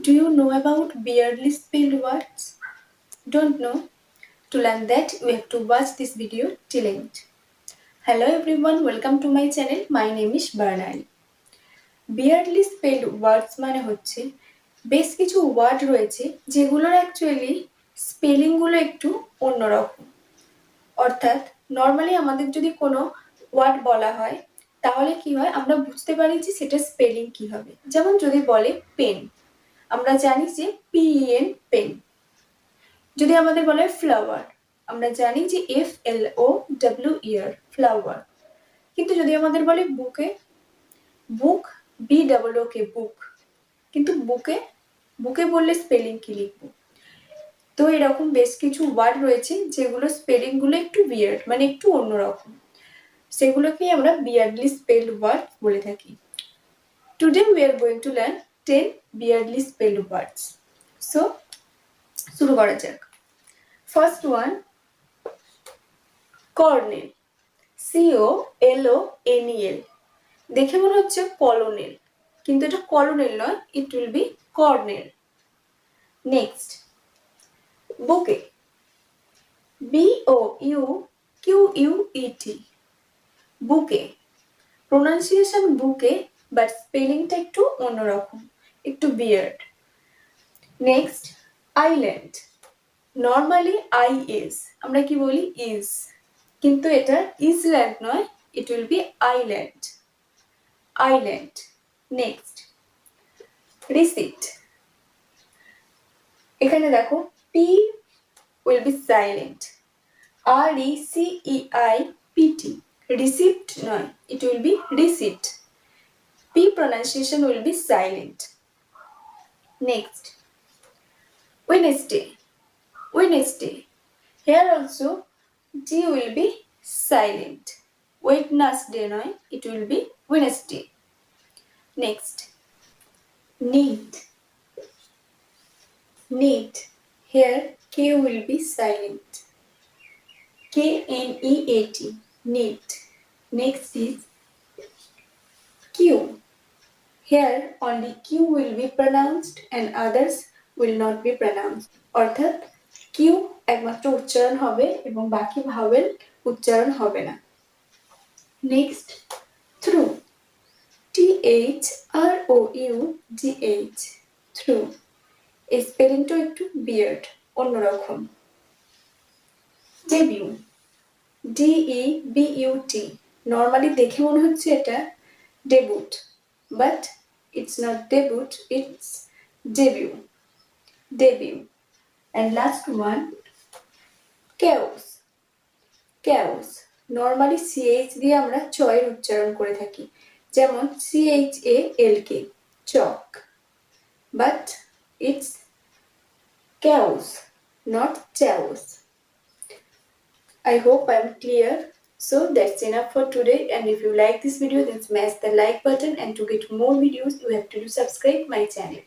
Do you know about weirdly spelled words? Don't know? To learn that, you have to watch this video till end. Hello everyone, welcome to my channel. My name is Barnali. Weirdly spelled words মানে হচ্ছে বেশ কিছু word রয়েছে যেগুলোর actually স্পেলিংগুলো একটু অন্যরকম। অর্থাৎ normally আমাদের যদি কোনো ওয়ার্ড বলা হয় তাহলে কি হয়, আমরা বুঝতে পারি যে সেটা স্পেলিং কি হবে। যেমন যদি বলে পেন, আমরা জানি যে PEN পেন। যদি আমাদের বলে ফ্লাওয়ার, আমরা জানি যে FLOWER ফ্লাওয়ার। কিন্তু যদি আমাদের বলে বুকে, বুক BOOK বুক, কিন্তু বুকে বুকে বললে স্পেলিং কি লিখবো? তো এরকম বেশ কিছু ওয়ার্ড রয়েছে যেগুলো স্পেলিংগুলো একটু উইয়ার্ড, মানে একটু অন্যরকম, সেগুলোকেই আমরা weirdly spelled ওয়ার্ড বলে থাকি। Today we are going to learn 10 weirdly spelled words. So শুরু করা যাক। First one, colonel, COLONEL। দেখে মনে হচ্ছে কলোনেল, কিন্তু এটা কলোনেল নয়, it will be colonel. Next, বুকে, BOUQUET বুকে। প্রোনাউন্সিয়েশন বুকে, বাট স্পেলিংটা একটু অন্যরকম, একটু beard. Next, island. Normally IS আমরা কি বলি ইজ, কিন্তু এটা ইসল্যান্ড নয়, it will be island, island. Next, receipt. এখানে দেখো P will be silent, RECEIPT, receipt নয়, it will be receipt, P pronunciation will be silent. Next, Wednesday, Wednesday, here also D will be silent, Wednesday নয়, it will be Wednesday. Next, need, need, here K will be silent, KNEAT, need. Next is Q, here only Q will be pronounced and others will not be pronounced. অর্থাৎ Q একমাত্র উচ্চারণ হবে এবং বাকি vowel উচ্চারণ হবে না। Next, through, THROUGH, through. এই স্পেলিংটা একটু বিয়ার্ড, অন্যরকম। ডেবিউ, DEBUT, নর্মালি দেখে মনে হচ্ছে এটা debut, but it's not debut, it's debut, debut. And last one, chaos, chaos, normally CH দিয়ে আমরা চয়ের উচ্চারণ করে থাকি, যেমন CHALK, chalk, but it's chaos, not chaos. I hope I'm clear. So that's enough for today, and if you like this video then smash the like button, and to get more videos you have to subscribe my channel.